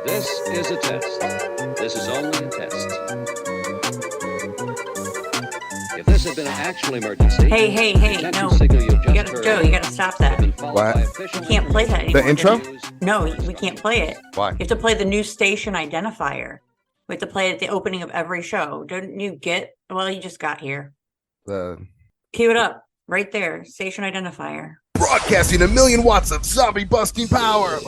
This is a test. This is only a test. If this had been an actual emergency, Hey, the no. signal you just gotta, heard Joe, you gotta stop that. had been followed What? by official You can't play that anymore. The intro? No, we can't play it. Why? You have to play the new station identifier. We have to play it at the opening of every show. Don't you get? Well, you just got here. The Cue it up right there. Station identifier. broadcasting 1,000,000 watts of zombie busting power.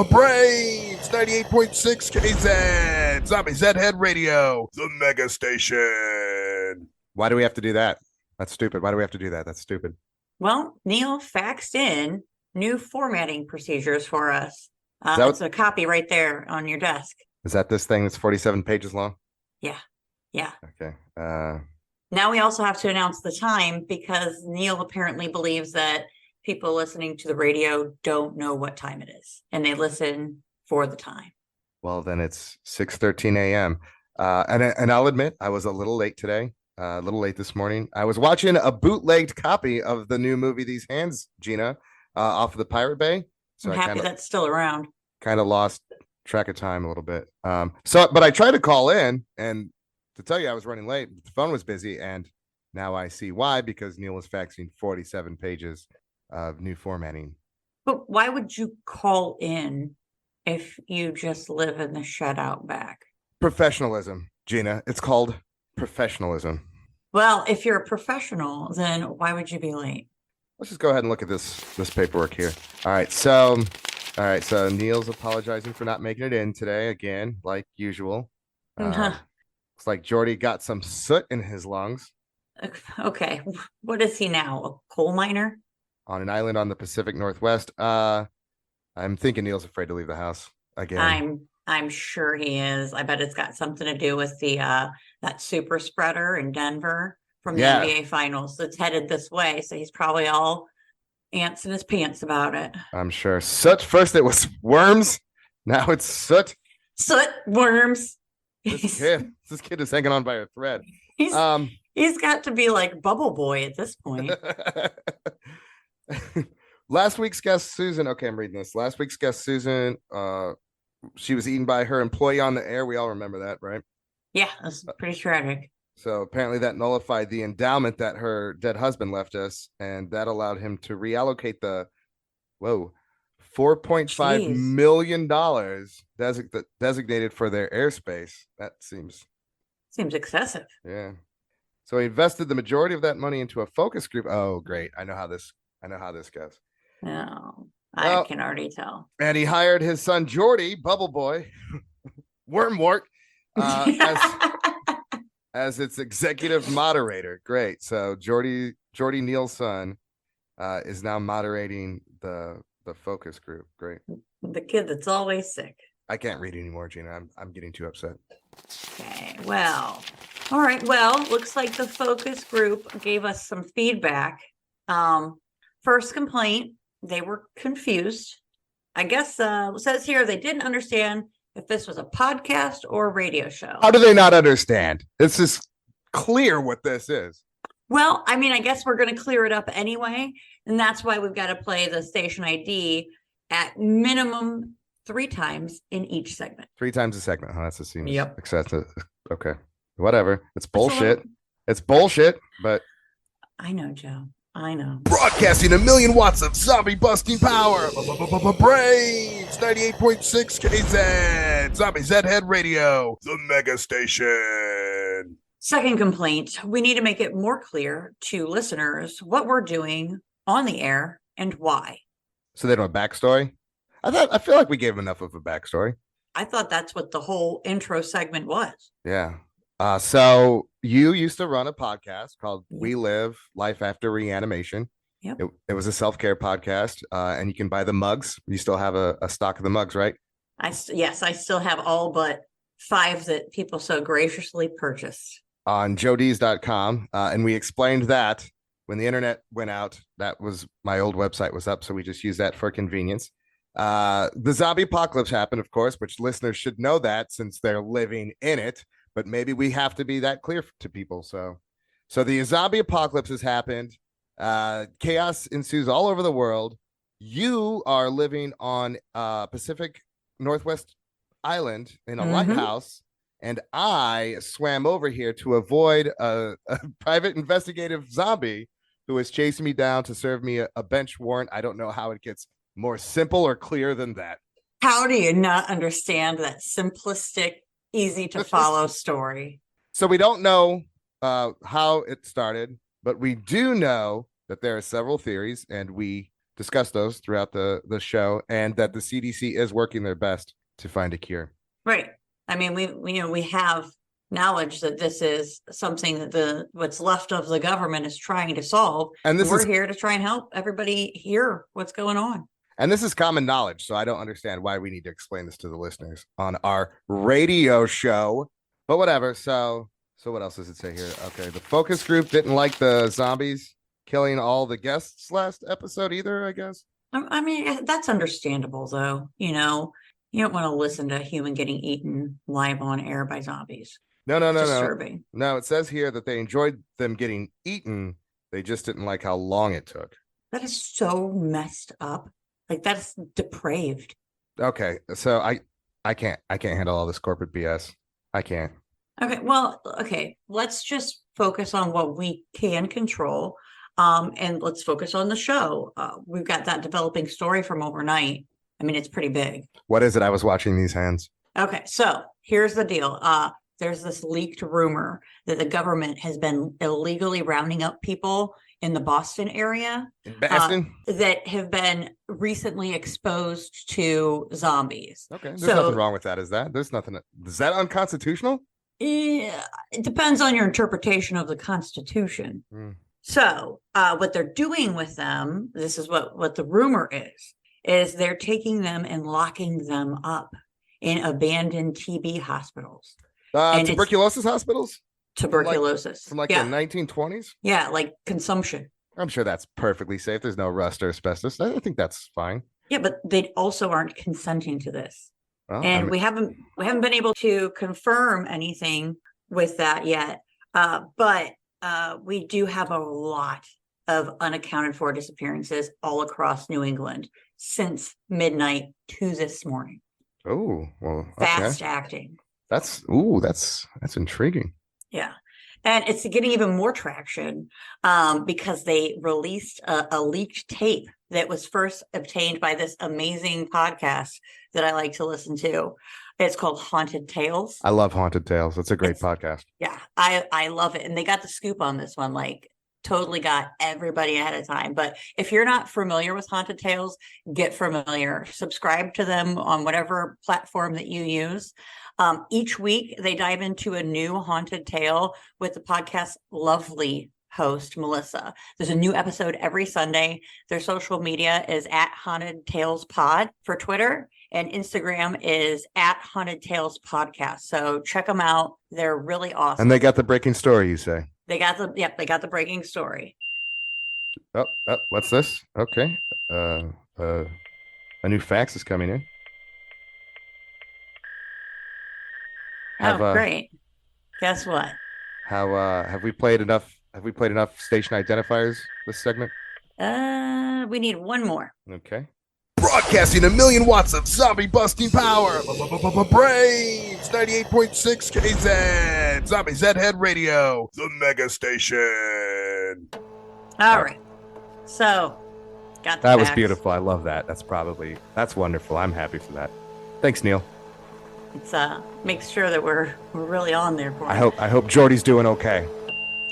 Braves 98.6 KZ. Zombie Zhead Radio. The mega station. Why do we have to do that? That's stupid. Why do we have to do that? That's stupid. Well, Neil faxed in new formatting procedures for us. that It's a copy right there on your desk. Is that this thing that's 47 pages long? Yeah. Okay. Now we also have to announce the time because Neil apparently believes that people listening to the radio don't know what time it is and they listen for the time. Well, then it's 6:13 a.m. And I'll admit I was a little late today. A little late this morning. I was watching a bootlegged copy of the new movie These Hands, Gina, off of the Pirate Bay. So I'm happy that's still around. Kind of lost track of time a little bit. But I tried to call in, and to tell you I was running late. The phone was busy, and now I see why, because Neil was faxing 47 pages of new formatting. But why would you call in if you just live in the shed out back? Professionalism, Gina. It's called professionalism. Well, if you're a professional, then why would you be late? Let's just go ahead and look at this paperwork here. All right, so Neil's apologizing for not making it in today again, like usual. Looks like Jordy got some soot in his lungs. Okay, what is he now? A coal miner? On an island on the Pacific Northwest. I'm thinking Neil's afraid to leave the house again. I'm sure he is. I bet it's got something to do with the that super spreader in Denver from the NBA finals that's headed this way. So he's probably all ants in his pants about it. I'm sure. Soot. First it was worms. Now it's soot. Soot, worms. This kid is hanging on by a thread. He's got to be like Bubble Boy at this point. Last week's guest, Susan. Okay, I'm reading this. Last week's guest, Susan. She was eaten by her employee on the air. We all remember that, right? Yeah, that's pretty tragic. So apparently that nullified the endowment that her dead husband left us, and that allowed him to reallocate the $4.5 million designated for their airspace. That seems excessive. Yeah. So he invested the majority of that money into a focus group. Oh, great. I know how this goes. No, I can already tell. And he hired his son Jordy, Bubble Boy, Wormwort, as its executive moderator. Great. So Jordy Neal's son is now moderating the focus group. Great. The kid that's always sick. I can't read anymore, Gina. I'm getting too upset. Okay. Well, all right. Well, looks like the focus group gave us some feedback. First complaint, they were confused. I guess it says here they didn't understand if this was a podcast or a radio show. How do they not understand? This is clear what this is. Well, I mean, I guess we're going to clear it up anyway. And that's why we've got to play the station ID at minimum 3 times in each segment. 3 times a segment. Huh? That seems Yep. excessive. Okay. Whatever. It's bullshit. It's bullshit, but I know, Joe. I know. Broadcasting 1,000,000 watts of zombie busting power. Braves 98.6 KZ. Zombie Zhead Radio. The mega station. Second complaint. We need to make it more clear to listeners what we're doing on the air and why. So they don't have a backstory? I feel like we gave them enough of a backstory. I thought that's what the whole intro segment was. Yeah. So you used to run a podcast called We Live Life After Reanimation. Yep. It was a self-care podcast, and you can buy the mugs. You still have a stock of the mugs, right? Yes, I still have all but 5 that people so graciously purchased. On joedeez.com. And we explained that when the internet went out, that was my old website was up. So we just used that for convenience. The zombie apocalypse happened, of course, which listeners should know that since they're living in it. But maybe we have to be that clear to people. So the zombie apocalypse has happened. Chaos ensues all over the world. You are living on Pacific Northwest island in a Mhm. lighthouse, and I swam over here to avoid a private investigative zombie who is chasing me down to serve me a bench warrant. I don't know how it gets more simple or clear than that. How do you not understand that simplistic, easy to follow story? So we don't know how it started, but we do know that there are several theories, and we discussed those throughout the show, and that the CDC is working their best to find a cure. Right. I mean, we have knowledge that this is something that what's left of the government is trying to solve. And we're here to try and help everybody hear what's going on. And this is common knowledge, so I don't understand why we need to explain this to the listeners on our radio show. But whatever. So what else does it say here? Okay, the focus group didn't like the zombies killing all the guests last episode either, I guess. I mean, that's understandable, though. You don't want to listen to a human getting eaten live on air by zombies. No. Disturbing. No, it says here that they enjoyed them getting eaten. They just didn't like how long it took. That is so messed up. Like, that's depraved. Okay, so I can't handle all this corporate BS. I can't. Okay, let's just focus on what we can control. And let's focus on the show. We've got that developing story from overnight. I mean, it's pretty big. What is it? I was watching these hands. Okay, so here's the deal. There's this leaked rumor that the government has been illegally rounding up people in the Boston area In Boston? that have been recently exposed to zombies. Okay, there's nothing wrong with that. There's nothing. Is that unconstitutional? Yeah, it depends on your interpretation of the Constitution. So what they're doing with them, this is what the rumor is they're taking them and locking them up in abandoned TB hospitals. Tuberculosis hospitals? Tuberculosis. From the 1920s? Yeah, like consumption. I'm sure that's perfectly safe. There's no rust or asbestos. I think that's fine. Yeah, but they also aren't consenting to this. Well, and we haven't been able to confirm anything with that yet. But we do have a lot of unaccounted for disappearances all across New England since midnight to this morning. Oh, well, okay. Fast acting. That's intriguing. Yeah. And it's getting even more traction because they released a leaked tape that was first obtained by this amazing podcast that I like to listen to. It's called Haunted Tales. I love Haunted Tales. It's a great podcast. Yeah, I love it. And they got the scoop on this one, like totally got everybody ahead of time. But if you're not familiar with Haunted Tales, get familiar. Subscribe to them on whatever platform that you use. Each week, they dive into a new haunted tale with the podcast's lovely host, Melissa. There's a new episode every Sunday. Their social media is at Haunted Tales Pod for Twitter, and Instagram is at Haunted Tales Podcast. So check them out. They're really awesome. And they got the breaking story, you say? They got the breaking story. Oh, what's this? Okay. A new fax is coming in. Great. Guess what? Have we played enough station identifiers this segment? We need one more. Okay. Broadcasting 1,000,000 watts of zombie busting power. Braves 98.6 KZ. Zombie Zhead Radio. The mega station. All right. So got the That was facts. beautiful. I love that. That's wonderful. I'm happy for that. Thanks, Neil. It's make sure that we're really on there for I hope Jordy's doing okay.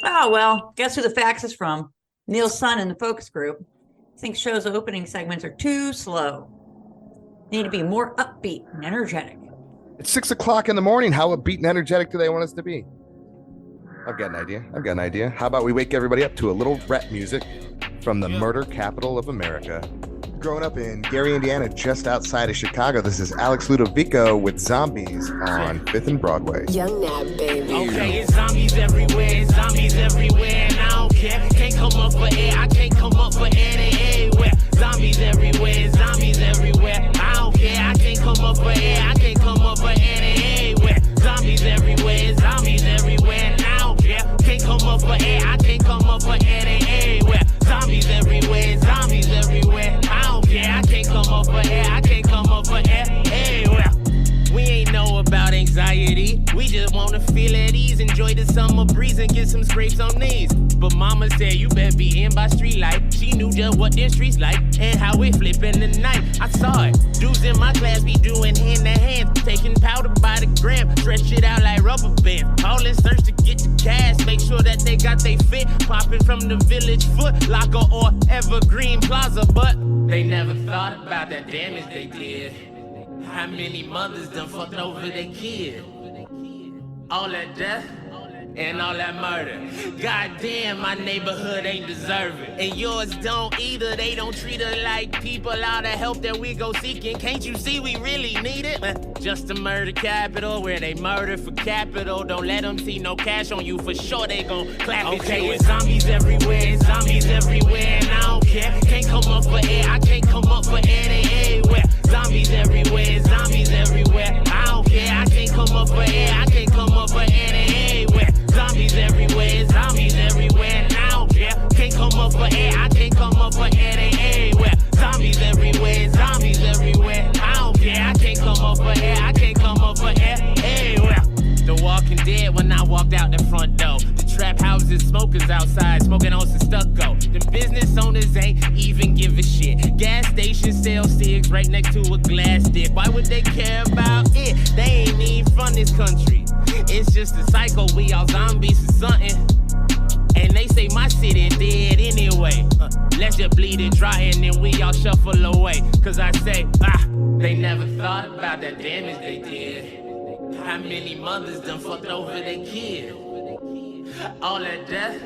Oh, well, guess who the fax is from? Neil's son in the focus group. Thinks show's opening segments are too slow. Need to be more upbeat and energetic. It's 6 o'clock in the morning. How upbeat and energetic do they want us to be? I've got an idea. How about we wake everybody up to a little rap music from the murder capital of America? Growing up in Gary, Indiana, just outside of Chicago, this is Alex Ludovico with Zombies on 5th and Broadway. Young Nab, baby. Okay, it's zombies everywhere, and I don't care. Can't come up for air, I can't come up for air, they everywhere. Zombies everywhere, I don't care. I can't come up for air, I can't come up for air, they everywhere. Zombies everywhere, and I don't care. Can't come up for air, I can't come up for air, they everywhere. Zombies everywhere, I don't care. I can't come up for air, I can't come up for air, anywhere. We ain't summer breeze and get some scrapes on knees. But mama said you better be in by street light. She knew just what them streets like and how it flip in the night. I saw it. Dudes in my class be doing hand to hand, taking powder by the gram, stretch it out like rubber band. All in search to get the cash, make sure that they got they fit. Popping from the Village Foot Locker or Evergreen Plaza, but they never thought about that damage they did. How many mothers done fucked over their kid? All that death and all that murder. Goddamn, my neighborhood ain't deserving. And yours don't either. They don't treat us like people. All the help that we go seeking. Can't you see we really need it? Just a murder capital where they murder for capital. Don't let them see no cash on you. For sure they gon' clap it. Okay, it's zombies everywhere. Zombies everywhere. And I don't care. Can't come up for air. I can't come up for air. They everywhere. Zombies everywhere. Zombies everywhere. I don't care. I can't come up for air. I can't come up for air. They everywhere. Zombies everywhere, zombies everywhere, and I don't care. Can't come up for air, I can't come up for air, they everywhere. Zombies everywhere, zombies everywhere, I don't care. I can't come up for air, I can't come up for air, everywhere. The Walking Dead when I walked out the front door. The trap houses, smokers outside, smoking on some stucco. The business owners ain't even give a shit. Gas stations sell cigs right next to a glass stick. Why would they care about it? They ain't even from this country. It's just a cycle, we all zombies or something. And they say my city dead anyway. Let's just bleed it dry and then we all shuffle away. Cause I say, they never thought about that damage they did. How many mothers done fucked over their kid? All that death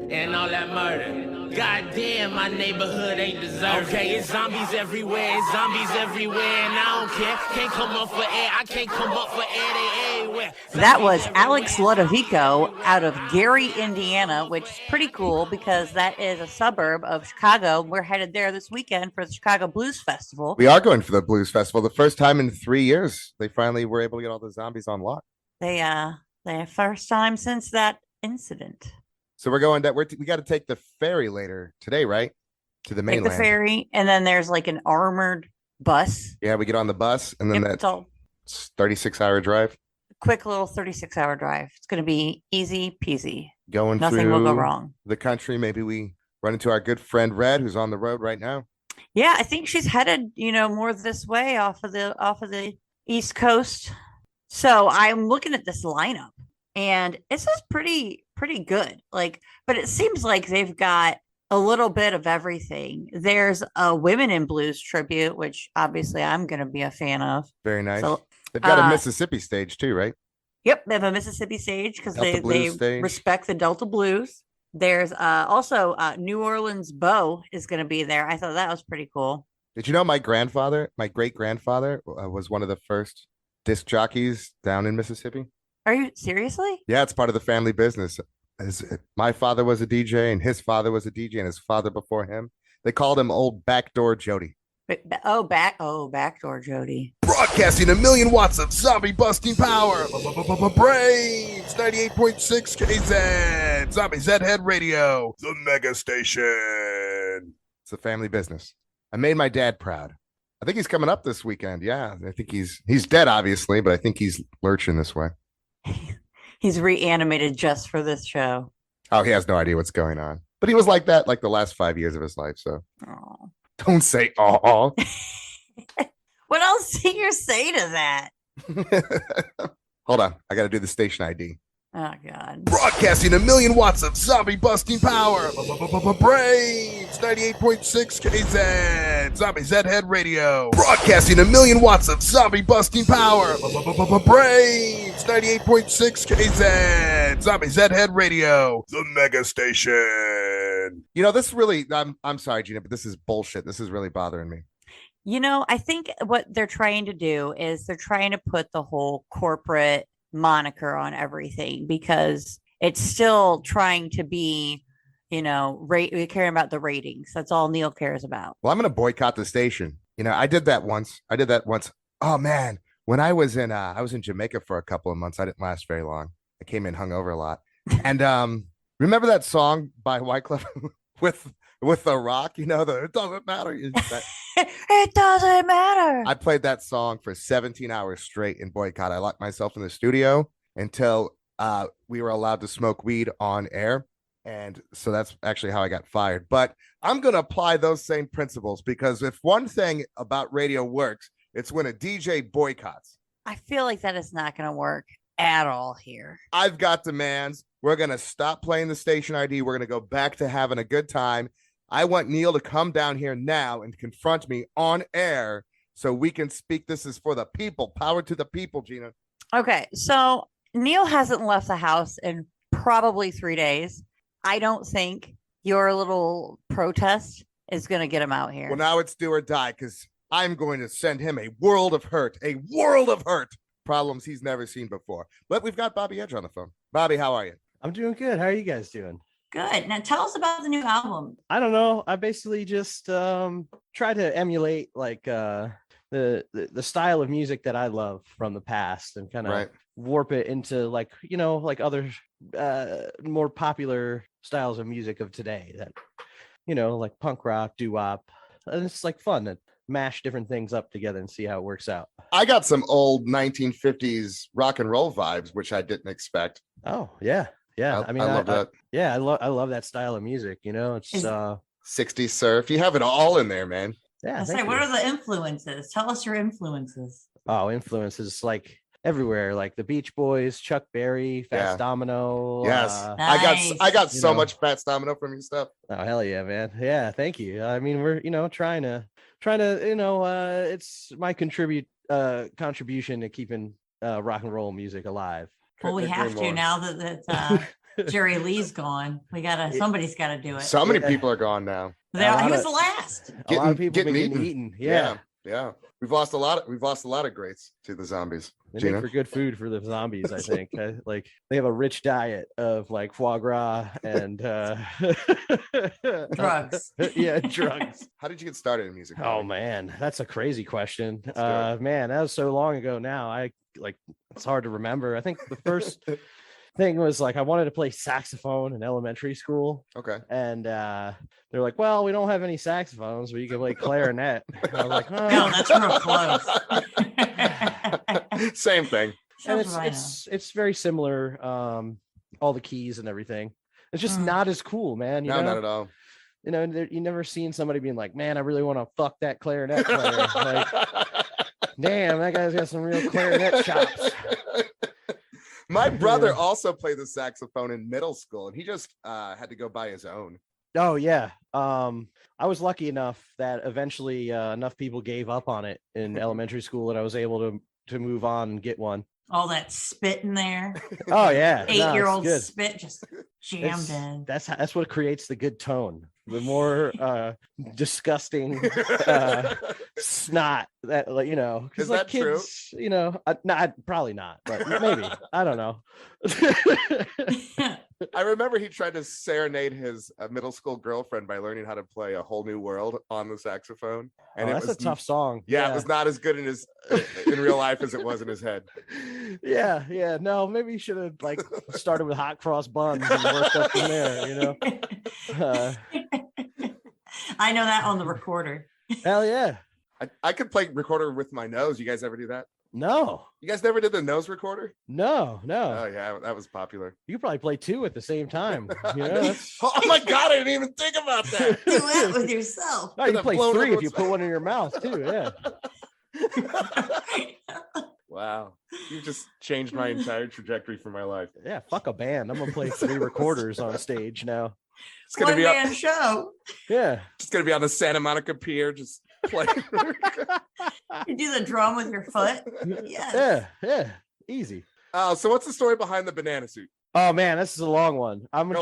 and all that murder. Goddamn, my neighborhood ain't deserving. Okay, it's zombies everywhere, it's zombies everywhere, and I don't care. Can't come up for air, I can't come up for air, they everywhere. That was Alex Ludovico out of Gary, Indiana, which is pretty cool because that is a suburb of Chicago. We're headed there this weekend for the Chicago Blues Festival. We are going for the Blues Festival. The first time in 3 years, they finally were able to get all the zombies on lock. They first time since that incident. So we're going that we got to take the ferry later today, right? To the mainland. Take the ferry, and then there's like an armored bus. Yeah, we get on the bus, and then It's all 36-hour drive. quick little 36-hour drive. It's going to be easy peasy. Going Nothing through will go wrong. the country. Maybe we run into our good friend Red, who's on the road right now. Yeah, I think she's headed, more this way off of the East Coast. So I'm looking at this lineup, and this is pretty good. But it seems like they've got a little bit of everything. There's a Women in Blues tribute, which obviously I'm going to be a fan of. Very nice. So, They've got a Mississippi stage too, right? Yep, they have a Mississippi stage because they stage. respect the Delta Blues. There's also New Orleans Bow is going to be there. I thought that was pretty cool. Did you know my great grandfather was one of the first disc jockeys down in Mississippi? Are you seriously? Yeah, it's part of the family business. My father was a DJ, and his father was a DJ, and his father before him. They called him Old Backdoor Jody. Backdoor Jody. Broadcasting 1,000,000 watts of zombie busting power. Braves 98.6 KZ. Zombie Zhead Radio. The mega station. It's a family business. I made my dad proud. I think he's coming up this weekend. Yeah, I think he's dead, obviously, but I think he's lurching this way. He's reanimated just for this show. Oh, he has no idea what's going on. But he was like that like the last 5 years of his life, so. Aww. Don't say "aw." What else do you say to that? Hold on. I got to do the station ID. Oh, God. Broadcasting 1,000,000 watts of zombie busting power. Braves 98.6 KZ. Zombie Zhead Radio. Broadcasting 1,000,000 watts of zombie busting power. Braves 98.6 KZ. Zombie Zhead Radio. The mega station. This really, I'm sorry, Gina, but this is bullshit. This is really bothering me. I think what they're trying to do is they're trying to put the whole corporate moniker on everything because it's still trying to be, caring about the ratings. That's all Neil cares about. Well, I'm going to boycott the station. I did that once. Oh man, when I was in Jamaica for a couple of months, I didn't last very long. I came in hungover a lot. And remember that song by Wyclef with the rock? It doesn't matter. It doesn't matter. I played that song for 17 hours straight in boycott. I locked myself in the studio until we were allowed to smoke weed on air. And so that's actually how I got fired. But I'm going to apply those same principles, because if one thing about radio works, it's when a DJ boycotts. I feel like that is not going to work at all here. I've got demands. We're going to stop playing the station ID. We're going to go back to having a good time. I want Neil to come down here now and confront me on air so we can speak. This is for the people. Power to the people, Gina. Okay, so Neil hasn't left the house in probably 3 days. I don't think your little protest is going to get him out here. Well, now it's do or die, because I'm going to send him a world of hurt, problems he's never seen before. But we've got Bobby Edge on the phone. Bobby, how are you? I'm doing good. How are you guys doing? Good. Now tell us about the new album. I don't know. I basically just try to emulate like the style of music that I love from the past and kind of warp it into like, you know, like other more popular styles of music of today that, you know, like punk rock, doo-wop. And it's like fun to mash different things up together and see how it works out. I got some old 1950s rock and roll vibes, which I didn't expect. Oh, yeah. Yeah. I mean, I love that. Yeah, I love that style of music, you know. It's 60s surf. You have it all in there, man. Yeah. What are the influences? Tell us your influences. Oh, influences like everywhere, like the Beach Boys, Chuck Berry, Fats Domino. Yes. Nice. I got so much Fats Domino from your stuff. Oh, hell yeah, man. Yeah, thank you. I mean, we're, you know, trying to, you know, it's my contribution to keeping rock and roll music alive. Well, we have to now that Jerry Lee's gone. Somebody's got to do it. So many people are gone now. He was the last. A lot of people been getting eaten. Yeah. We've lost a lot of greats to the zombies. They make for good food for the zombies, I think. Like they have a rich diet of like foie gras and drugs. Yeah, drugs. How did you get started in music? Oh man, that's a crazy question. Man, that was so long ago now. It's hard to remember. I think the first thing was like I wanted to play saxophone in elementary school. Okay. And they're like, well, we don't have any saxophones, but you can play clarinet. I was like, oh. No, that's real close. Same thing. And it's very similar. All the keys and everything. It's just not as cool, man. You know? Not at all. You know, you never seen somebody being like, man, I really want to fuck that clarinet player. Like, damn, that guy's got some real clarinet chops. My brother also played the saxophone in middle school, and he just had to go buy his own. Oh yeah. I was lucky enough that eventually enough people gave up on it in elementary school that I was able to move on and get one. All that spit in there. Oh yeah. 8-year-old spit just jammed in. That's what creates the good tone. The more disgusting snot that, like, you know, is like that kids, true? You know, probably not, but maybe. I don't know. I remember he tried to serenade his middle school girlfriend by learning how to play A Whole New World on the saxophone. And that's a tough song. Yeah, it was not as good in real life as it was in his head. Yeah. No, maybe he should have like started with hot cross buns and worked up from there, you know. I know that on the recorder. Hell yeah. I could play recorder with my nose. You guys ever do that? No. You guys never did the nose recorder? No. Oh yeah, that was popular. You could probably play two at the same time. You know? Oh my god, I didn't even think about that. Do that with yourself. No, you play three if you put one in your mouth too. Yeah. Wow, you just changed my entire trajectory for my life. Yeah, fuck a band. I'm gonna play 3 recorders on stage now. It's gonna be a show. Yeah, it's gonna be on the Santa Monica Pier, just playing. You do the drum with your foot. Yes. Yeah, easy. So what's the story behind the banana suit? Oh man, this is a long one. I'm gonna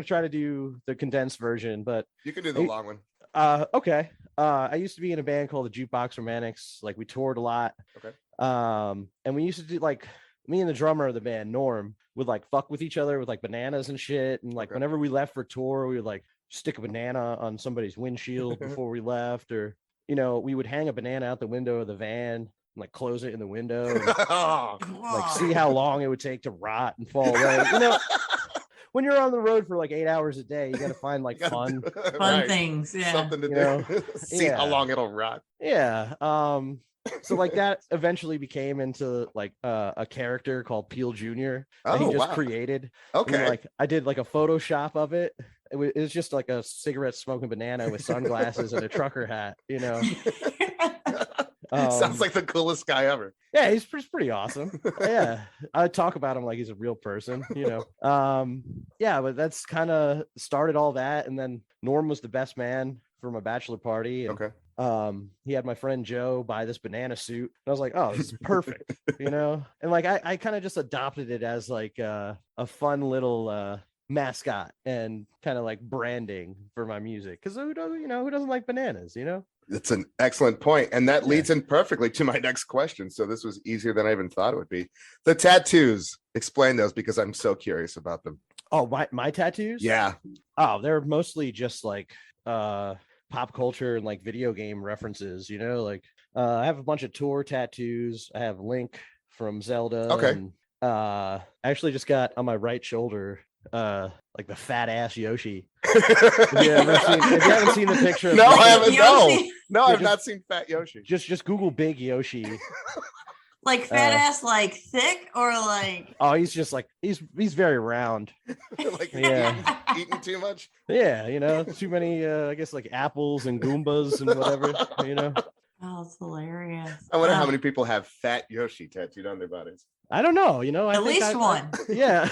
try to do the condensed version, but you can do the long one. Okay. I used to be in a band called the Jukebox Romantics. Like we toured a lot. Okay. And we used to do like me and the drummer of the band, Norm, would like fuck with each other with like bananas and shit. And like whenever we left for tour, we would like stick a banana on somebody's windshield before we left, or you know, we would hang a banana out the window of the van and like close it in the window and, like see how long it would take to rot and fall away. You know, when you're on the road for like 8 hours a day, you got to find like fun things. Yeah. Something to do. See how long it'll rot. Yeah. So like that eventually became into like a character called Peel Jr. that he Oh, just wow. created. And Okay. then, like I did like a Photoshop of it. It was just like a cigarette smoking banana with sunglasses and a trucker hat, you know. Sounds like the coolest guy ever. Yeah, he's pretty awesome. Yeah, I talk about him like he's a real person, you know. Yeah, but that's kind of started all that, and then Norm was the best man for my bachelor party, and Okay. he had my friend Joe buy this banana suit, and I was like, oh, this is perfect, you know. And like I kind of just adopted it as like a fun little mascot and kind of like branding for my music, because who doesn't like bananas, you know. That's an excellent point, and that leads in perfectly to my next question. So this was easier than I even thought it would be. The tattoos, explain those because I'm so curious about them. Oh, my tattoos? Yeah. Oh, they're mostly just like pop culture and like video game references, you know. Like I have a bunch of tour tattoos. I have Link from Zelda. Okay. And I actually just got on my right shoulder like the fat ass Yoshi. If you haven't seen the picture of No, Yoshi, I haven't. Yoshi? No, Yeah, I've not seen Fat Yoshi. just Google big Yoshi. Like fat ass, like thick, or like Oh, he's just like he's very round. Like Yeah. eating too much. Yeah, you know, too many I guess like apples and Goombas and whatever, you know. oh, it's hilarious. I wonder how many people have Fat Yoshi tattooed on their bodies. I don't know, you know. I At think least one. Yeah.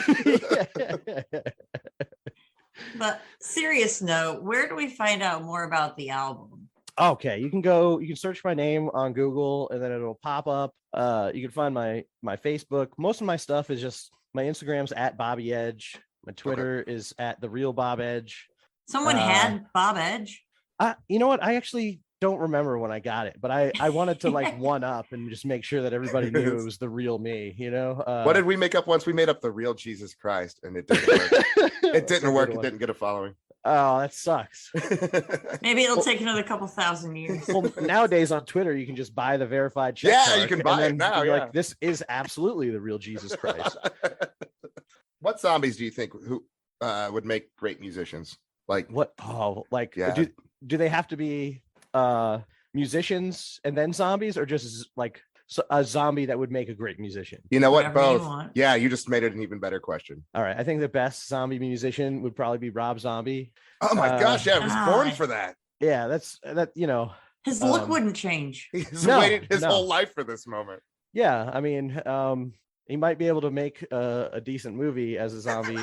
But serious note, where do we find out more about the album? Okay, you can search my name on Google and then it'll pop up. You can find my Facebook. Most of my stuff is just my Instagram's at Bobby Edge. My Twitter is at the real Bob Edge. Someone had Bob Edge. You know what? I actually don't remember when I got it, but I wanted to like one up and just make sure that everybody knew it was the real me, you know. What did we make up once? We made up the real Jesus Christ, and it didn't work. It didn't work. It didn't get a following. Oh, that sucks. Maybe it'll take another couple thousand years. Well, nowadays on Twitter, you can just buy the verified check. Yeah, mark, you can and buy it then now, be yeah. like, this is absolutely the real Jesus Christ. What zombies do you think who would make great musicians? Like What? Oh, like Yeah. do they have to be musicians and then zombies, or just like a zombie that would make a great musician? you know what? Whatever you Both. want. Yeah, you just made it an even better question. All right, I think the best zombie musician would probably be Rob Zombie. Oh my gosh! Yeah, I was born God. for that. Yeah, that you know. His look wouldn't change. He's No, waited his no. whole life for this moment. Yeah, I mean, he might be able to make a decent movie as a zombie.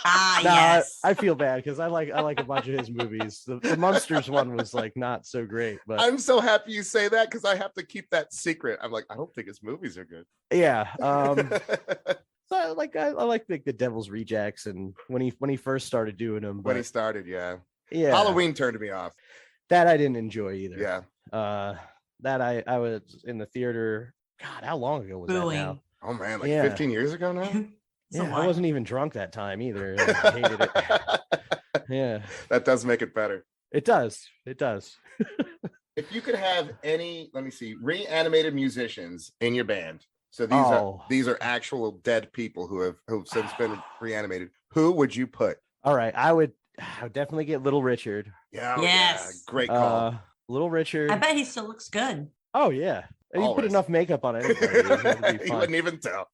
Ah, No, yes. I feel bad because I like a bunch of his movies. The Monsters one was like not so great, but I'm so happy you say that because I have to keep that secret. I'm like, I don't think his movies are good. yeah. So I like the Devil's Rejects, and when he first started doing them, When he but started, yeah. yeah, Halloween turned me off. that I didn't enjoy either. Yeah. That I was in the theater. God, how long ago was that Booing. now? Oh man, like Yeah. 15 years ago now. It's a Yeah, I lot. wasn't even drunk that time either. I hated it. Yeah, That does make it better. it does. It does. If you could have any, let me see, reanimated musicians in your band. So Oh. these are actual dead people who've since been reanimated. Who would you put? All right, I would definitely get Little Richard. Yeah, oh, Yes. yeah, great call. Little Richard. I bet he still looks good. Oh yeah, you put Always. enough makeup on anybody. It'd be You fun. wouldn't even tell.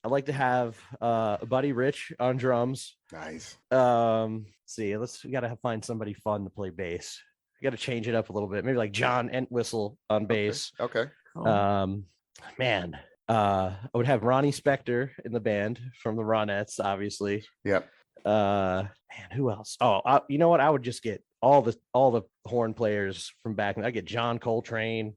I'd like to have Buddy Rich on drums. Nice. See, we gotta find somebody fun to play bass. We gotta change it up a little bit. Maybe like John Entwistle on bass. Okay. Cool. Man, I would have Ronnie Spector in the band from the Ronettes, obviously. Yep. Man, who else? Oh, you know what? I would just get all the horn players from back. I get John Coltrane.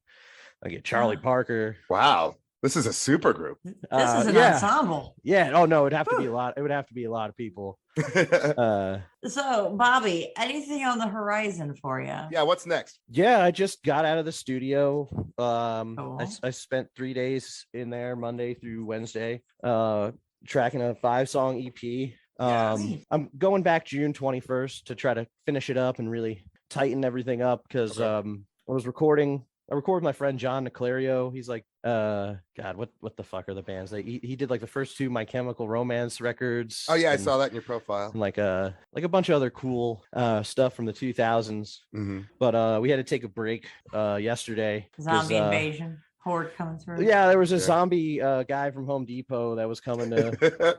I get Charlie Ah. Parker. Wow. This is a super group. This is an yeah. ensemble. Yeah. Oh no, it'd have to be a lot. It would have to be a lot of people. Yeah, So, Bobby, anything on the horizon for you? what's next? Yeah, I just got out of the studio. Cool. I spent 3 days in there, Monday through Wednesday, tracking a 5-song EP. Yes. I'm going back June 21st to try to finish it up and really tighten everything up because Okay. I recorded with my friend John Niclario. He's like God, what the fuck are the bands? He did like the first 2 My Chemical Romance records. Oh yeah, I and, saw that in your profile. and like a bunch of other cool stuff from the 2000s. Mm-hmm. But we had to take a break yesterday. 'cause, Zombie invasion. Horde coming through. Yeah, there was a Sure. zombie guy from Home Depot that was coming to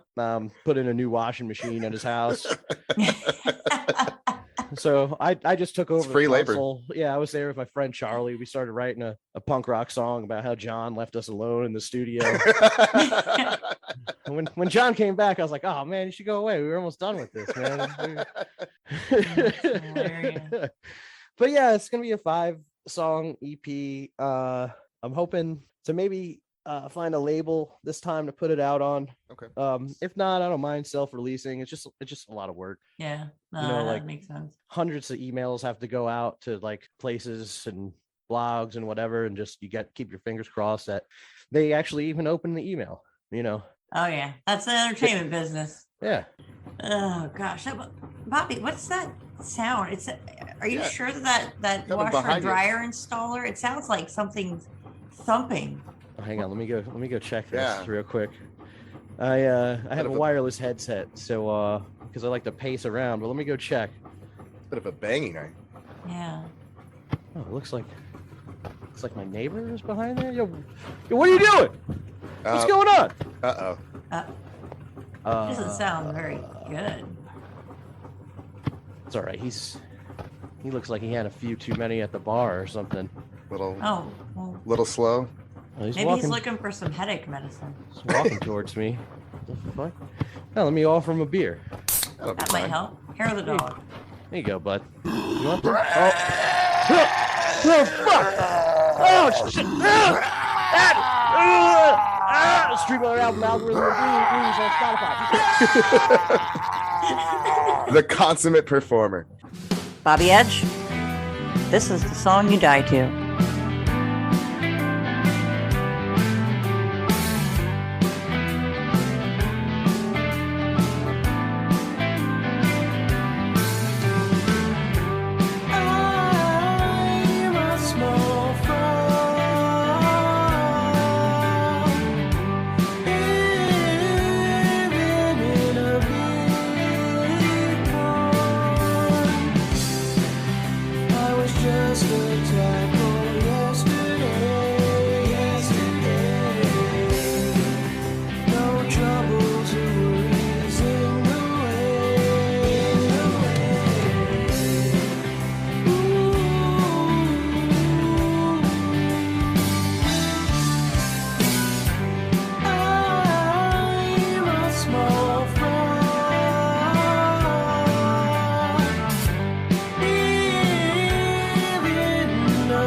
put in a new washing machine at his house. So I just took over the free labor. console. Yeah, I was there with my friend Charlie. We started writing a punk rock song about how John left us alone in the studio. And when John came back, I was like, "Oh man, you should go away. We were almost done with this, man." Hilarious. But yeah, it's gonna be a 5-song EP. I'm hoping to maybe find a label this time to put it out on. Okay. If not, I don't mind self-releasing. It's just a lot of work. Yeah. No, You know, that like- makes sense. Hundreds of emails have to go out to like places and blogs and whatever, and just keep your fingers crossed that they actually even open the email. You know. Oh yeah, that's the entertainment business. Yeah. Oh gosh, Bobby, what's that sound? Are you Yeah. sure that Coming washer behind and you. dryer installer? It sounds like something thumping. Oh, hang on, let me go check this Yeah. real quick. I have of a a- wireless headset, so because I like to pace around, but let me go check. Bit of a banging night. Yeah. Oh, it looks like my neighbor is behind there. Yo, what are you doing? What's going on? Uh-oh. Doesn't sound very good. It's all right. He looks like he had a few too many at the bar or something. Little Oh, well, little slow. Oh, he's maybe walking, he's looking for some headache medicine. he's walking towards me. What the fuck? Now let me offer him a beer. That'll be That might fine. help. Hair of the dog. There you go, bud. You want this? Oh, fuck! Oh, shit! Stream our album algorithm reviews on Spotify. The consummate performer. Bobby Edge, this is the song you die to. I'm a small fry, living in a big pond. I was just a tadpole yesterday. No troubles or worries in the way. I'm a small fry, living in a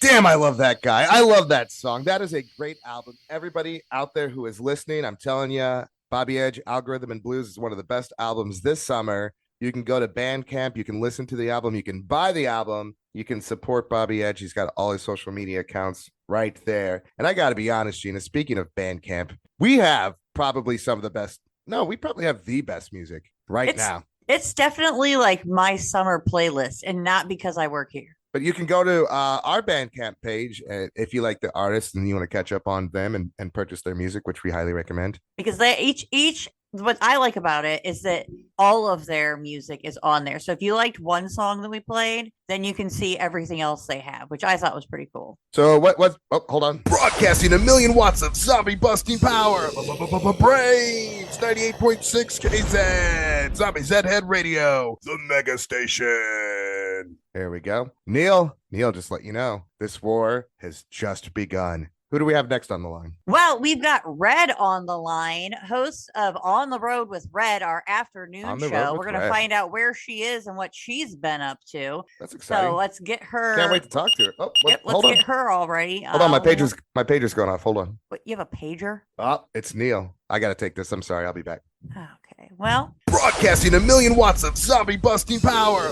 Damn, I love that guy. I love that song. That is a great album. Everybody out there who is listening, I'm telling you, Bobby Edge, Algorithm and Blues is one of the best albums this summer. You can go to Bandcamp. You can listen to the album. You can buy the album. You can support Bobby Edge. He's got all his social media accounts right there. And I got to be honest, Gina, speaking of Bandcamp, we have probably some of the best. No, we probably have the best music now. It's definitely like my summer playlist, and not because I work here. But you can go to our Bandcamp page if you like the artists and you want to catch up on them and purchase their music, which we highly recommend. Because they each what I like about it is that all of their music is on there. So if you liked one song that we played, then you can see everything else they have, which I thought was pretty cool. So hold on. Broadcasting 1,000,000 watts of zombie busting power. Braves 98.6 KZ. Zombie Z-Head Radio. The mega station. There we go. Neil, just let you know, this war has just begun. Who do we have next on the line? Well, we've got Red on the line, host of On the Road with Red, our afternoon show. We're going to find out where she is and what she's been up to. That's exciting. So let's get her. Can't wait to talk to her. Oh, let's get her already. Hold on, my pager's going off. Hold on. What, you have a pager? Oh, it's Neil. I got to take this. I'm sorry. I'll be back. Okay. Well, broadcasting 1,000,000 watts of zombie busting power.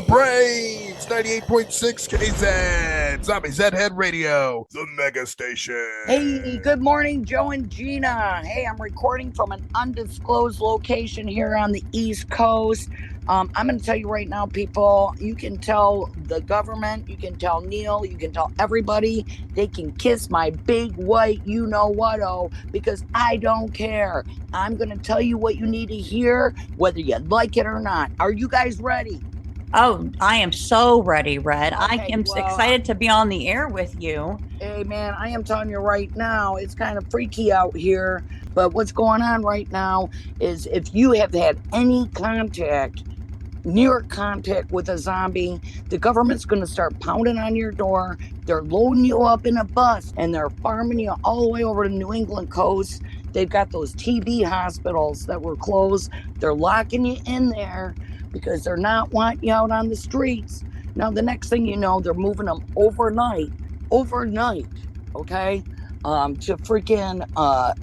Braves 98.6 KZ. Zombie Z-Head Radio. The mega station. Hey, good morning, Joe and Gina. Hey, I'm recording from an undisclosed location here on the East Coast. I'm going to tell you right now, people, you can tell the government, you can tell Neil, you can tell everybody, they can kiss my big white you-know-what-oh, because I don't care. I'm going to tell you what you need to hear, whether you like it or not. Are you guys ready? Oh, I am so ready, Red. Okay, I am excited to be on the air with you. Hey, man, I am telling you right now, it's kind of freaky out here. But what's going on right now is if you have had any contact, near contact with a zombie, the government's going to start pounding on your door. They're loading you up in a bus and they're farming you all the way over to New England coast. They've got those TB hospitals that were closed. They're locking you in there because they're not wanting you out on the streets. Now, the next thing you know, they're moving them overnight, okay, to freaking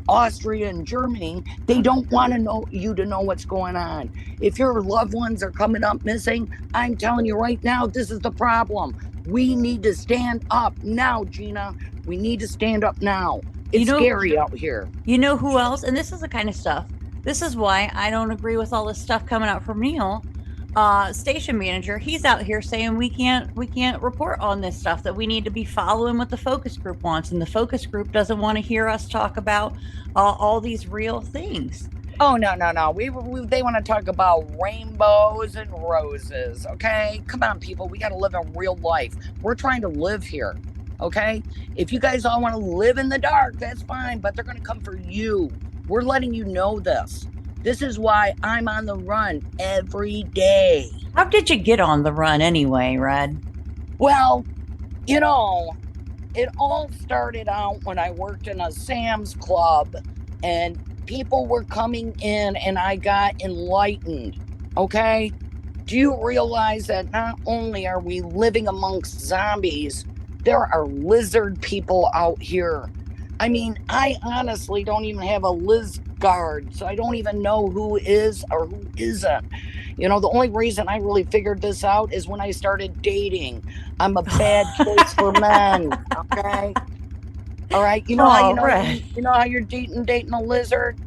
Austria and Germany. They don't want to know what's going on. If your loved ones are coming up missing, I'm telling you right now, this is the problem. We need to stand up now, Gina. We need to stand up now. It's scary out here. You know who else? And this is the kind of stuff. This is why I don't agree with all this stuff coming out from Neil. Station manager, he's out here saying we can't report on this stuff, that we need to be following what the focus group wants, and the focus group doesn't want to hear us talk about all these real things. Oh, no. They want to talk about rainbows and roses, okay? Come on, people. We got to live in real life. We're trying to live here, okay? If you guys all want to live in the dark, that's fine, but they're going to come for you. We're letting you know this. This is why I'm on the run every day. How did you get on the run anyway, Red? Well, it all started out when I worked in a Sam's Club and people were coming in and I got enlightened, okay? Do you realize that not only are we living amongst zombies, there are lizard people out here. I mean, I honestly don't even have a Lizgard, so I don't even know who is or who isn't. You know, the only reason I really figured this out is when I started dating. I'm a bad choice for men, okay? All right, you know how you're dating a lizard?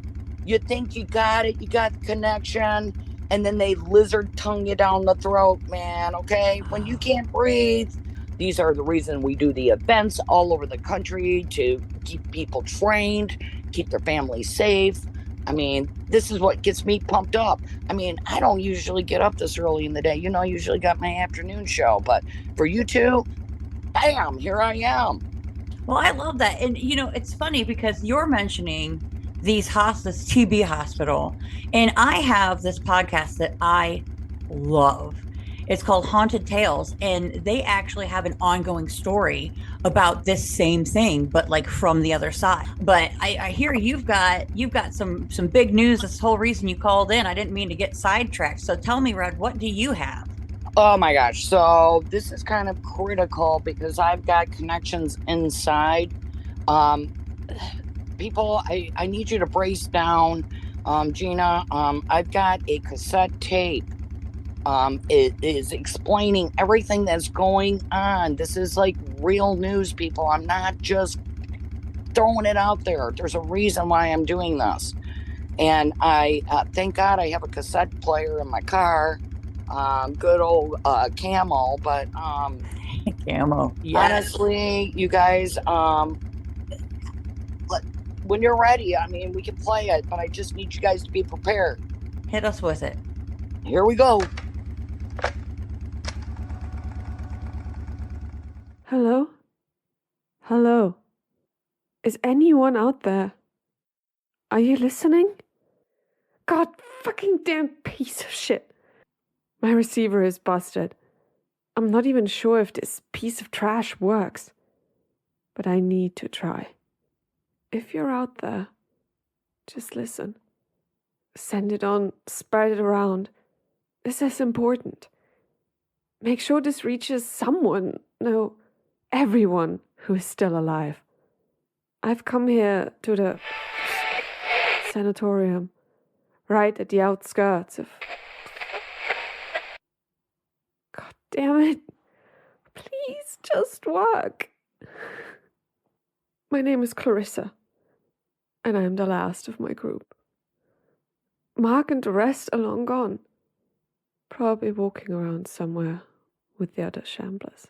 You think you got it, you got the connection, and then they lizard tongue you down the throat, man, okay? When you can't breathe. These are the reason we do the events all over the country, to keep people trained, keep their families safe. I mean, this is what gets me pumped up. I mean, I don't usually get up this early in the day. You know, I usually got my afternoon show. But for you two, bam, here I am. Well, I love that. And, you know, it's funny because you're mentioning this TB hospital. And I have this podcast that I love. It's called Haunted Tales, and they actually have an ongoing story about this same thing, but like from the other side. But I hear you've got some big news. This whole reason you called in. I didn't mean to get sidetracked. So tell me, Red, what do you have? Oh my gosh. So this is kind of critical because I've got connections inside. Um, people, I need you to brace down. Gina, I've got a cassette tape. It is explaining everything that's going on. This is like real news, people. I'm not just throwing it out there. There's a reason why I'm doing this. And I thank God I have a cassette player in my car. Good old Camel, but Camo. Yes. honestly, you guys, when you're ready, I mean, we can play it, but I just need you guys to be prepared. Hit us with it. Here we go. Hello? Hello? Is anyone out there? Are you listening? God fucking damn piece of shit. My receiver is busted. I'm not even sure if this piece of trash works. But I need to try. If you're out there, just listen. Send it on, spread it around. This is important. Make sure this reaches someone, no, everyone who is still alive. I've come here to the sanatorium, right at the outskirts of... God damn it. Please just work. My name is Clarissa, and I am the last of my group. Mark and the rest are long gone, probably walking around somewhere with the other shamblers.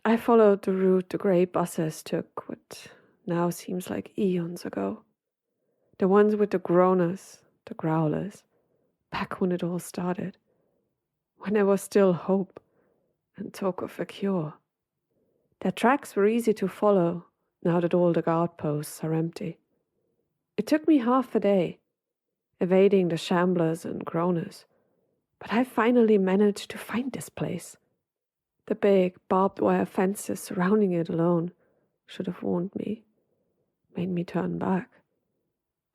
I followed the route the grey buses took, what now seems like eons ago. The ones with the groaners, the growlers, back when it all started, when there was still hope and talk of a cure. Their tracks were easy to follow now that all the guard posts are empty. It took me half a day, evading the shamblers and groaners, but I finally managed to find this place. The big barbed wire fences surrounding it alone should have warned me, made me turn back.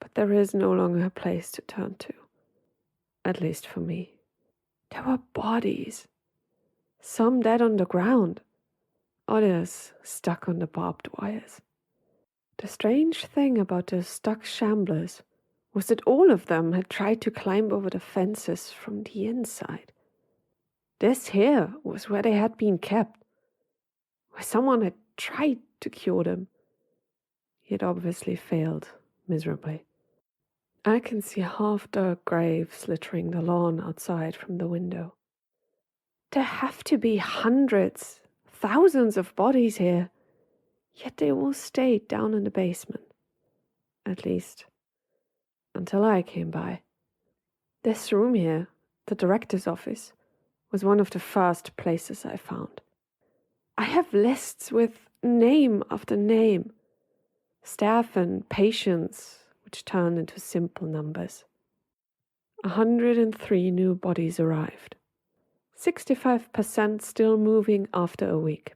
But there is no longer a place to turn to, at least for me. There were bodies, some dead on the ground, others stuck on the barbed wires. The strange thing about the stuck shamblers was that all of them had tried to climb over the fences from the inside. This here was where they had been kept, where someone had tried to cure them, yet obviously failed miserably. I can see half-dug graves littering the lawn outside from the window. There have to be hundreds, thousands of bodies here, yet they all stayed down in the basement. At least, until I came by. This room here, the director's office, was one of the first places I found. I have lists with name after name, staff and patients, which turned into simple numbers. 103 new bodies arrived. 65% still moving after a week.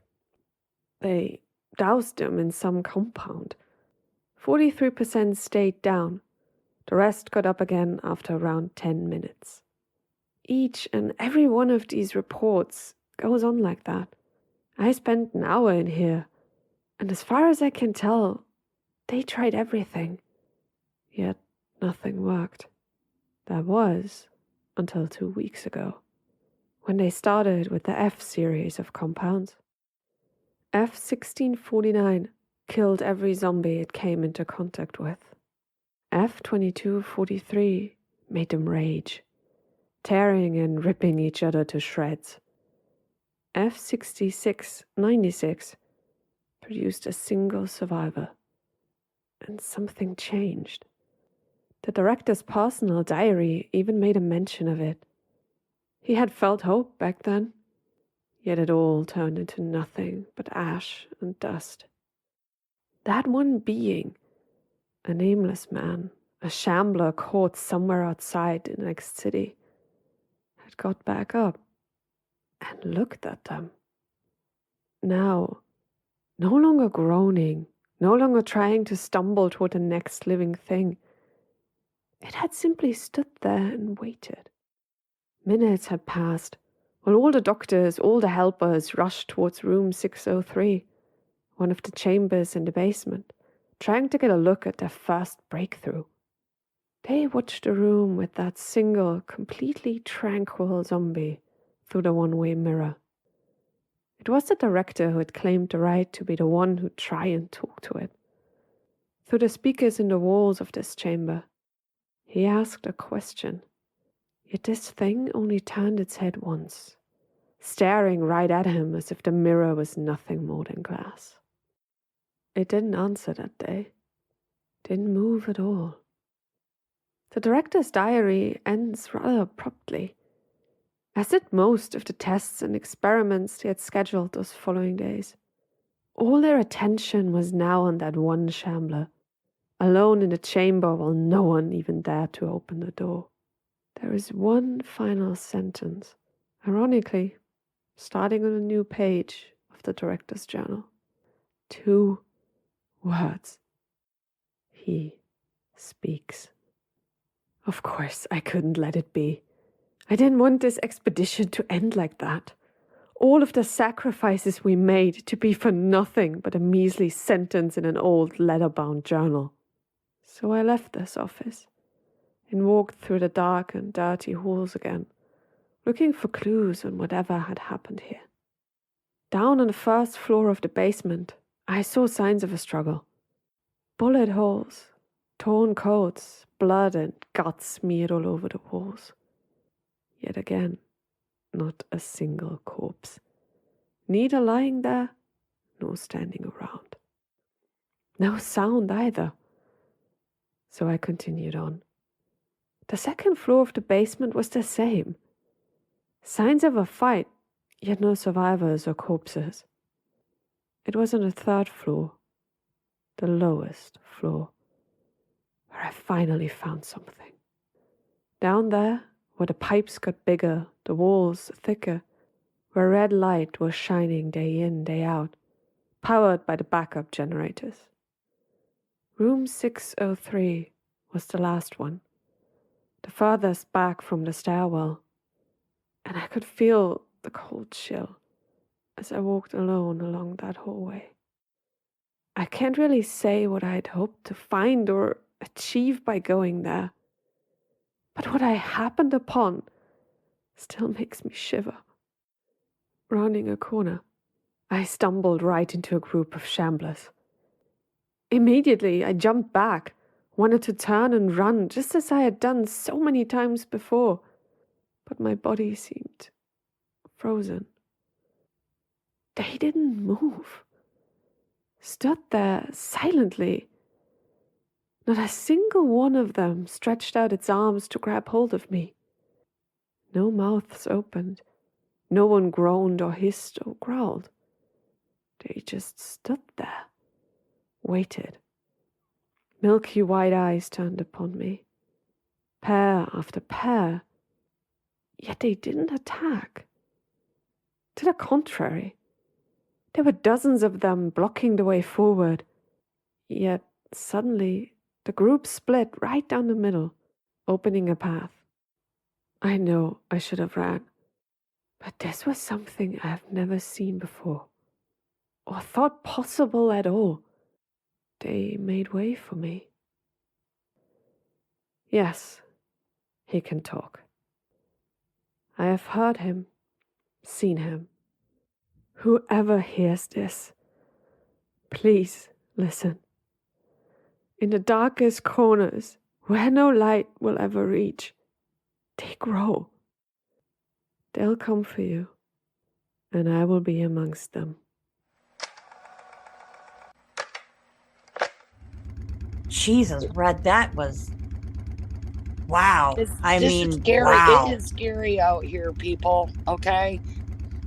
They doused them in some compound. 43% stayed down. The rest got up again after around 10 minutes. Each and every one of these reports goes on like that. I spent an hour in here, and as far as I can tell, they tried everything. Yet nothing worked. That was until 2 weeks ago, when they started with the F series of compounds. F-1649 killed every zombie it came into contact with. F-2243 made them rage, tearing and ripping each other to shreds. F-6696 produced a single survivor, and something changed. The director's personal diary even made a mention of it. He had felt hope back then, yet it all turned into nothing but ash and dust. That one being, a nameless man, a shambler caught somewhere outside the next city, had got back up and looked at them. Now, no longer groaning, no longer trying to stumble toward the next living thing. It had simply stood there and waited. Minutes had passed, while all the doctors, all the helpers rushed towards room 603, one of the chambers in the basement, trying to get a look at their first breakthrough. They watched the room with that single, completely tranquil zombie through the one-way mirror. It was the director who had claimed the right to be the one who'd try and talk to it. Through the speakers in the walls of this chamber, he asked a question. Yet this thing only turned its head once, staring right at him as if the mirror was nothing more than glass. It didn't answer that day. Didn't move at all. The director's diary ends rather abruptly, as did most of the tests and experiments they had scheduled those following days. All their attention was now on that one shambler, alone in the chamber while no one even dared to open the door. There is one final sentence, ironically, starting on a new page of the director's journal. 2 words. He speaks. Of course, I couldn't let it be. I didn't want this expedition to end like that. All of the sacrifices we made to be for nothing but a measly sentence in an old leather-bound journal. So I left this office and walked through the dark and dirty halls again, looking for clues on whatever had happened here. Down on the first floor of the basement, I saw signs of a struggle. Bullet holes, torn coats, blood and guts smeared all over the walls. Yet again, not a single corpse. Neither lying there, nor standing around. No sound either. So I continued on. The second floor of the basement was the same. Signs of a fight, yet no survivors or corpses. It was on the third floor, the lowest floor, where I finally found something. Down there, where the pipes got bigger, the walls thicker, where red light was shining day in, day out, powered by the backup generators. Room 603 was the last one, the furthest back from the stairwell, and I could feel the cold chill as I walked alone along that hallway. I can't really say what I'd hoped to find or achieve by going there, but what I happened upon still makes me shiver. Rounding a corner, I stumbled right into a group of shamblers. Immediately, I jumped back, wanted to turn and run, just as I had done so many times before, but my body seemed frozen. They didn't move. Stood there silently. Not a single one of them stretched out its arms to grab hold of me. No mouths opened. No one groaned or hissed or growled. They just stood there, waited. Milky white eyes turned upon me, pair after pair, yet they didn't attack. To the contrary, there were dozens of them blocking the way forward, yet suddenly the group split right down the middle, opening a path. I know I should have ran, but this was something I have never seen before, or thought possible at all. They made way for me. Yes, he can talk. I have heard him, seen him. Whoever hears this, please listen. In the darkest corners, where no light will ever reach, they grow. They'll come for you, and I will be amongst them. Jesus, Red, that was wow. This I is mean, scary. wow. It is scary out here, people. Okay.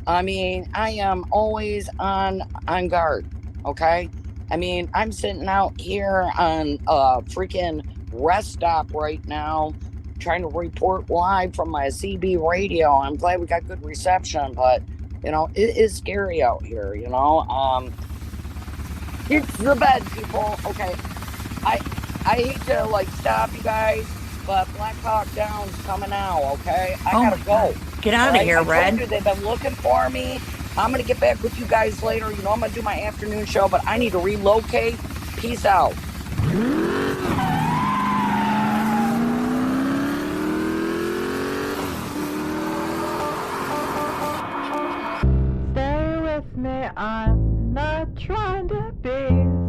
I mean, I am always on guard. Okay. I mean, I'm sitting out here on a freaking rest stop right now, trying to report live from my CB radio. I'm glad we got good reception, but you know, it is scary out here. You know, it's the bed, people. Okay. I hate to like stop you guys, but Black Hawk Down's coming now, okay? I Oh gotta my go. God. Get out of here, I told Red. you they've been looking for me. I'm going to get back with you guys later. You know, I'm going to do my afternoon show, but I need to relocate. Peace out. Stay with me, I'm not trying to be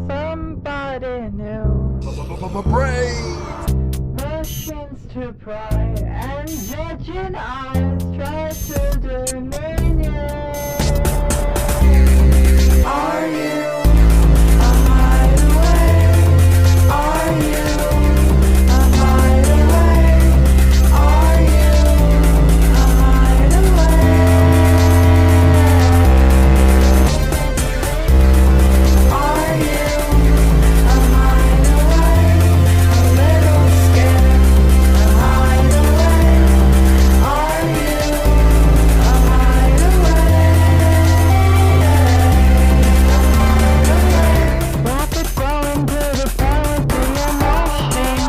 somebody new. Machines to pry and judging eyes try to demean you. Are you a hideaway? Are you a hideaway? Are you a hideaway? Are you a hideaway? A little scared, a hideaway. Are you a hideaway? Rocket going to the point of the emotion.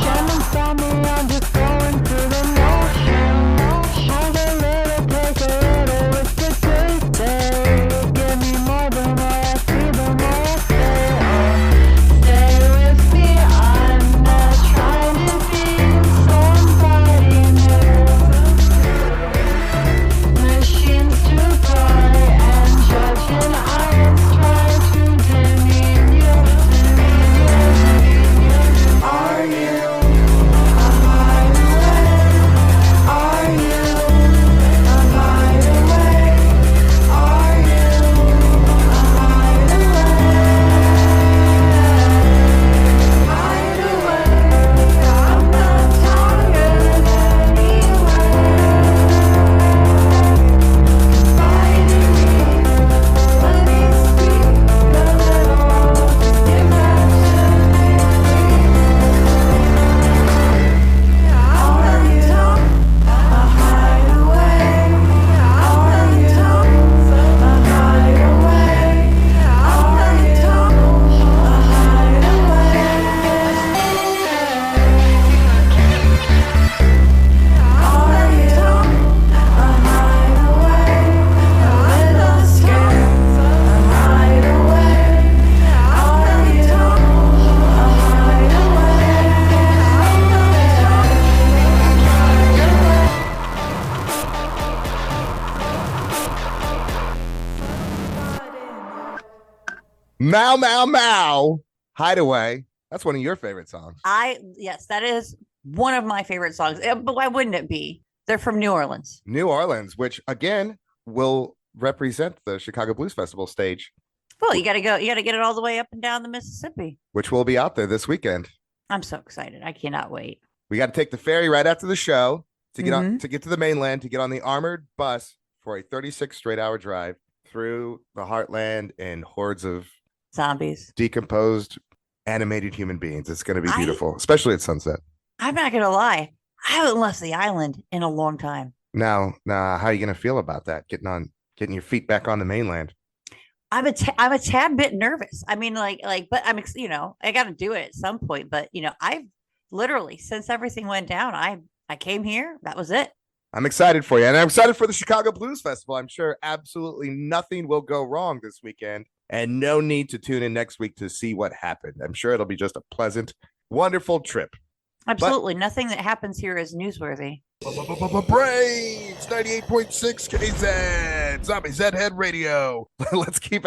Shining from me, I'm just going through the motion. Have a little, take a little, it's a good day. Give me more the more I see, the more I stay on. Stay with me, I'm not trying to be somebody new. Machines to pry and judging eyes try to demean you, demean you. Are you a hideaway? Are you a hideaway? Are you a hideaway? I'm not tired anyway. Fighting me, let me speak a little imaginary. Are you a hideaway? Are you a hideaway? Are you a hideaway? A little scared, a hideaway. Are you a hideaway? Mow, mow, mow. Hideaway. That's one of your favorite songs. Yes, that is one of my favorite songs. But why wouldn't it be? They're from New Orleans. New Orleans, which again will represent the Chicago Blues Festival stage, Well, you got to go. You got to get it all the way up and down the Mississippi. which will be out there this weekend. I'm so excited. I cannot wait. We got to take the ferry right after the show to get on Mhm. to get to the mainland to get on the armored bus for a 36 straight hour drive through the heartland and hordes of Zombies. decomposed animated human beings. It's going to be I- beautiful, especially at sunset. I'm not going to lie. I haven't left the island in a long time. Now, how are you going to feel about that? Getting your feet back on the mainland. I'm a tad bit nervous. I mean, but I'm, I got to do it at some point. But I've literally since everything went down, I came here. That was it. I'm excited for you, and I'm excited for the Chicago Blues Festival. I'm sure absolutely nothing will go wrong this weekend, and no need to tune in next week to see what happened. I'm sure it'll be just a pleasant, wonderful trip. Absolutely nothing that happens here is newsworthy. Braves 98.6 KZ Zombie Zhead Radio. Let's keep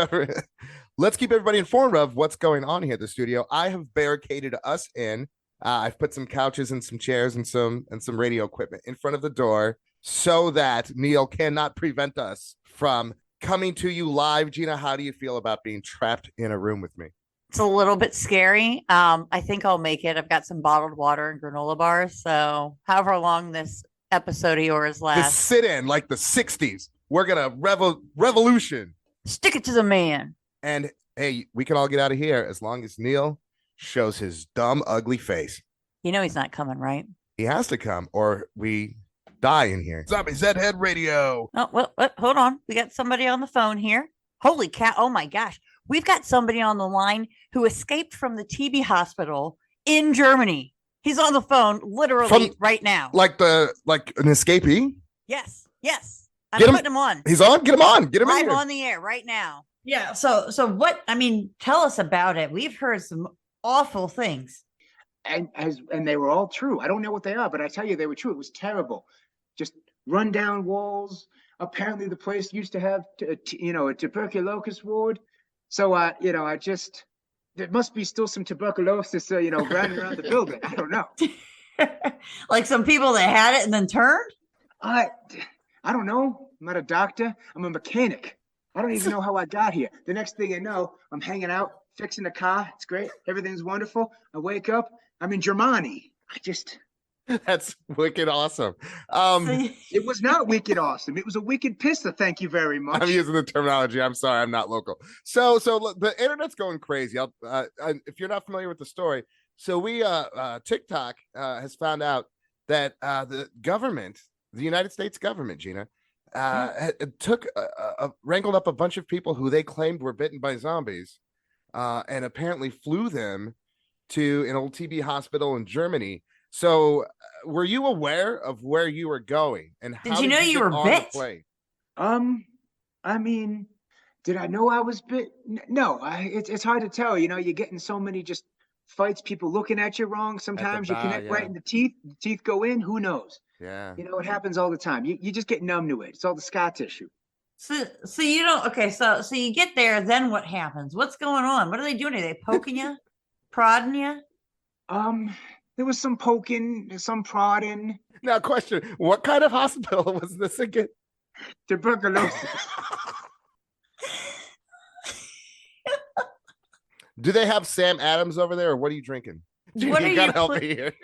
everybody informed of what's going on here at the studio. I have barricaded us in. I've put some couches and some chairs and some radio equipment in front of the door so that Neil cannot prevent us from coming to you live. Gina, how do you feel about being trapped in a room with me? It's a little bit scary. I think I'll make it. I've got some bottled water and granola bars. So however long this episode of yours The lasts, sit-in like the 60s. We're gonna revolution. stick it to the man. And hey, we can all get out of here as long as Neil shows his dumb, ugly face. You know he's not coming, right? He has to come or we die in here. Zombie Zhead Radio. Oh, well, hold on. We got somebody on the phone here. Holy cow. Oh my gosh. We've got somebody on the line who escaped from the TB hospital in Germany. He's on the phone literally right now. Like an escapee? Yes. Yes, I'm Get him- putting him on. He's on. Get him on. Get him in Live here. on the air right now. Yeah. So what? I mean, tell us about it. We've heard some awful things. And they were all true. I don't know what they are, but I tell you, they were true. It was terrible. Just run down walls. Apparently, the place used to have, a tuberculosis ward. So, there must be still some tuberculosis, running around the building. I don't know. Like some people that had it and then turned. I don't know. I'm not a doctor. I'm a mechanic. I don't even know how I got here. The next thing I know, I'm hanging out, fixing a car. It's great. Everything's wonderful. I wake up. I'm in Germany. That's wicked awesome. It was not wicked awesome. It was a wicked pisser. Thank you very much. I'm using the terminology. I'm sorry, I'm not local. So look, the internet's going crazy. If you're not familiar with the story, so we TikTok has found out that the government, the United States government, Gina, wrangled up a bunch of people who they claimed were bitten by zombies, and apparently flew them to an old TB hospital in Germany. So, were you aware of where you were going, and how did you know you were bit? I mean, did I know I was bit? No, it's hard to tell. You're getting so many just fights, people looking at you wrong. Sometimes you connect right in the teeth go in. Who knows? Yeah. It happens all the time. You just get numb to it. It's all the scar tissue. So you don't. Okay, so you get there. Then what happens? What's going on? What are they doing? Are they poking you, prodding you? There was some poking, some prodding. Now, question: what kind of hospital was this again? Tuberculosis. Do they have Sam Adams over there, or what are you drinking? What you gotta help me here.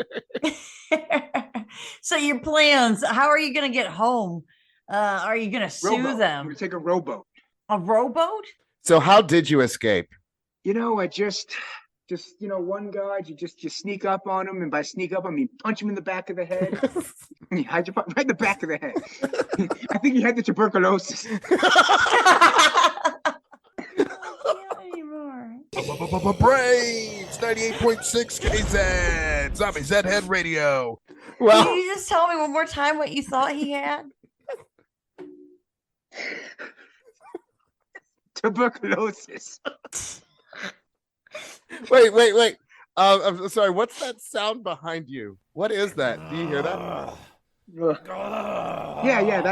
So your plans? How are you going to get home? Are you going to sue Rowboat. them? I'm gonna take a rowboat. A rowboat? So, how did you escape? I just one guard, you sneak up on him, and by sneak up I mean punch him in the back of the head. You hide your right in the back of the head. I think he had the tuberculosis. Braves 98.6 KZ Zombie Zhead Radio. Can Well, you just tell me one more time what you thought he had? Tuberculosis. wait. I'm sorry. What's that sound behind you? What is that? Do you hear that? Yeah,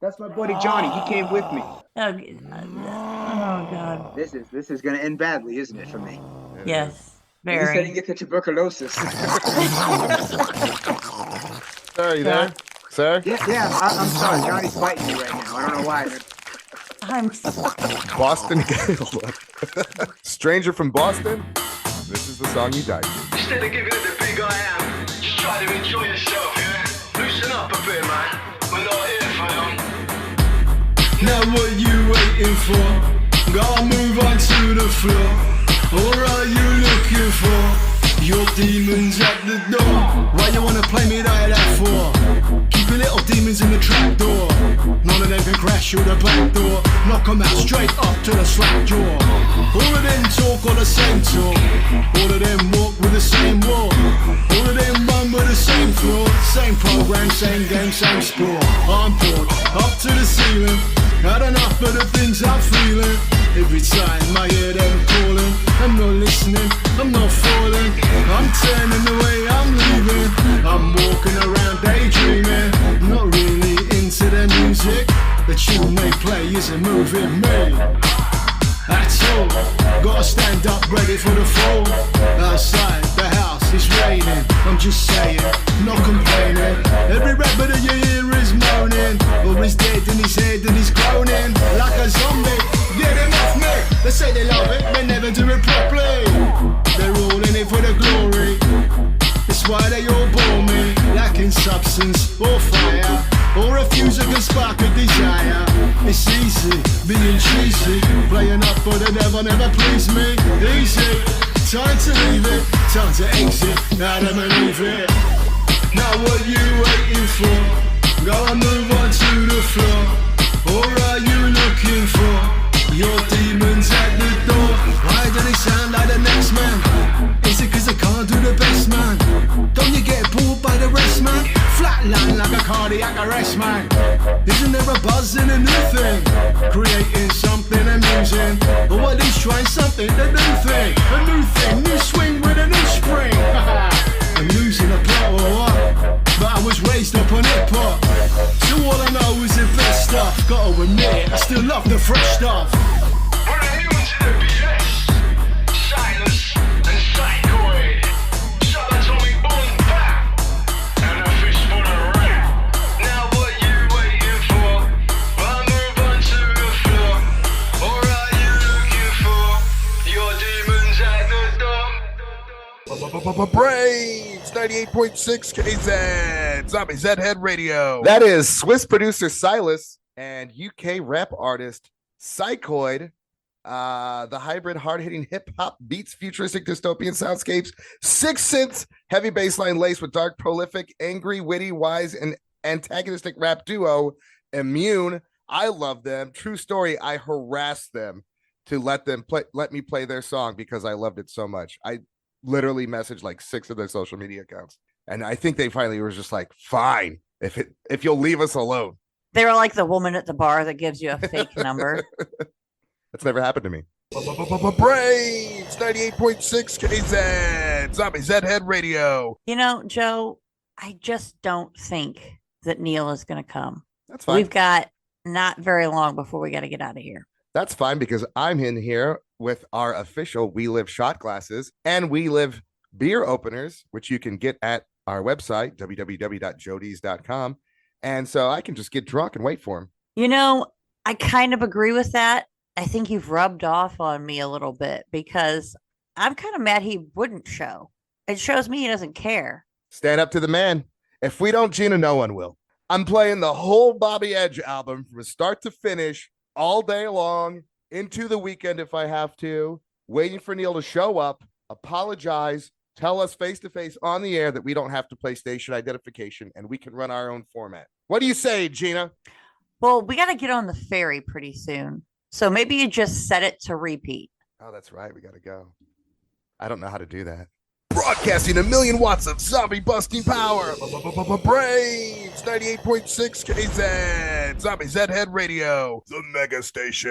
that's my buddy Johnny. He came with me. Oh God. This is gonna end badly, isn't it, for me? Yes. At least I Very. didn't get the tuberculosis. Sir, you there? Sir? Yeah. I'm sorry. Johnny's fighting me right now. I don't know why. I'm Boston. Stranger from Boston. This is the song you died to. Instead of giving it the big I am, just try to enjoy yourself, yeah? Loosen up a bit, man. We're not here for you. Now what you waiting for? Gotta move on to the floor. Or are you looking for your demons at the door? Why you wanna play me like that for? Keep your little demons in the trap door. None of them can crash through the back door. Knock them out straight up to the slack jaw. All of them talk all the same talk. All of them walk with the same walk. All of them run with the same floor. Same program, same game, same sport. I'm bored, up to the ceiling. Had enough of the things I'm feeling. Every time I hear them calling, I'm not listening, I'm not falling. I'm turning away, I'm leaving. I'm walking around daydreaming. Not really into the music. The tune they play isn't moving me at all. Gotta stand up ready for the fall. Outside the house it's raining. I'm just saying, not complaining. Every rapper that you hear is moaning, or is dead in his head and he's groaning like a zombie. Get him off me. They say they love it, they never do it properly. They're all in it for the glory. That's why they all bore me, lacking substance or fire, or a fuse that can spark a desire. It's easy, being cheesy, playing up for the devil never please me. Easy, time to leave it, time to exit, now to believe it. Now what you waiting for? Go and move on to the floor. Or are you looking for your demons at the door? Why do they sound like the next man? Is it cause I can't do the best, man? Don't you get bored by the rest, man? Flatline like a cardiac arrest, man. a new thing, creating something amusing. But what is trying something, the new thing, a new thing, new swing with a new spring. I'm losing a plot or what? But I was raised up on hip hop, so all I know is the best stuff. Gotta admit, I still love the fresh stuff. We're immune to the BS, Silas and Psychoid. Shot atomic boom, bam, and a fish for the rap. Now what you waiting for? I'll move on to the floor. Or are you looking for your demons at the door? Braves 98.6 KZ Zombie Zhead Radio. That is Swiss producer Silas and UK rap artist Psychoid. The hybrid hard-hitting hip-hop beats, futuristic dystopian soundscapes, 6 synths, heavy bassline laced with dark, prolific, angry, witty, wise, and antagonistic rap duo Immune. I love them. True story, I harassed them to let me play their song because I loved it so much. I literally messaged like 6 of their social media accounts, and I think they finally were just like, fine, if you'll leave us alone. They were like the woman at the bar that gives you a fake number. That's never happened to me. Braves 98.6 KZ Zombie Zhead Radio. You know, Joe, I just don't think that Neil is going to come. That's fine. We've got not very long before we got to get out of here. That's fine because I'm in here with our official We Live shot glasses and We Live beer openers, which you can get at our website, www.jodeez.com. And so I can just get drunk and wait for him. You know, I kind of agree with that. I think you've rubbed off on me a little bit because I'm kind of mad he wouldn't show. It shows me he doesn't care. Stand up to the man. If we don't, Gina, no one will. I'm playing the whole Bobby Edge album from start to finish all day long, into the weekend if I have to, waiting for Neil to show up, apologize, tell us face-to-face on the air that we don't have to play station identification and we can run our own format. What do you say, Gina? Well, we got to get on the ferry pretty soon. So maybe you just set it to repeat. Oh, that's right. We got to go. I don't know how to do that. Broadcasting 1,000,000 watts of zombie busting power. Braves 98.6 KZ Zombie Zhead Radio, the mega station.